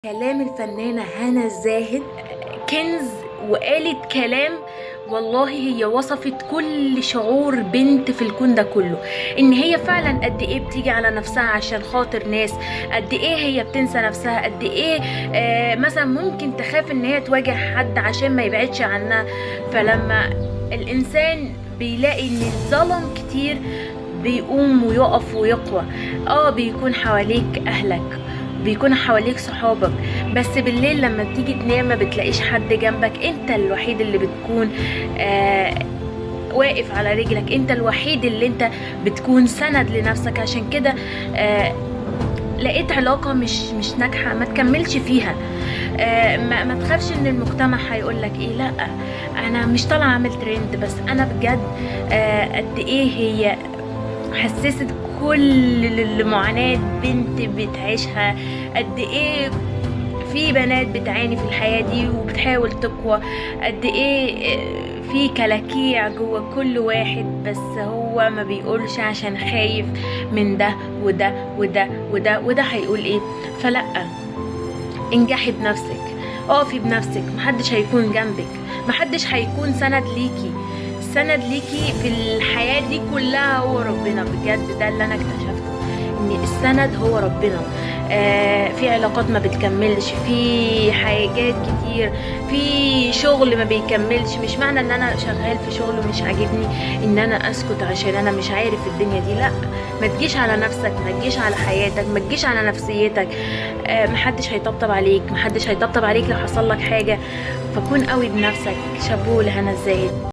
كلام الفنانة هنا الزاهد كنز وقالت كلام. والله هي وصفت كل شعور بنت في الكون ده كله، ان هي فعلا قد ايه بتيجي على نفسها عشان خاطر ناس، قد ايه هي بتنسى نفسها، قد ايه مثلا ممكن تخاف ان هي تواجه حد عشان ما يبعدش عنها. فلما الانسان بيلاقي ان الظلم كتير بيقوم ويقف ويقوى. بيكون حواليك اهلك، بيكون حواليك صحابك، بس بالليل لما بتيجي تنام ما بتلاقيش حد جنبك. انت الوحيد اللي بتكون واقف على رجلك، انت الوحيد اللي انت بتكون سند لنفسك. عشان كده لقيت علاقة مش ناجحة ما تكملش فيها. ما تخافش ان المجتمع هيقولك ايه. لا، انا مش طالعة اعمل ترند، بس انا بجد قد ايه هي حسست كل معاناة بنت بتعيشها، قد ايه في بنات بتعاني في الحياة دي وبتحاول تقوى، قد ايه في كلاكيع جوه كل واحد، بس هو ما بيقولش عشان خايف من ده وده وده وده وده هيقول ايه. فلا، انجحي بنفسك، اقفي بنفسك، محدش هيكون جنبك، محدش هيكون سند ليكي. السند ليكي في الحياة دي كلها هو ربنا. بجد ده اللي انا اكتشفته، ان السند هو ربنا. في علاقات ما بتكملش، في حاجات كتير، في شغل ما بيكملش. مش معنى ان انا شغال في شغل ومش عاجبني ان انا اسكت عشان انا مش عارف الدنيا دي. لا، ما تجيش على نفسك، ما تجيش على حياتك، ما تجيش على نفسيتك. محدش هيطبطب عليك، محدش هيطبطب عليك لو حصل لك حاجة. فكون قوي بنفسك. شابوه لهنا الزاهد.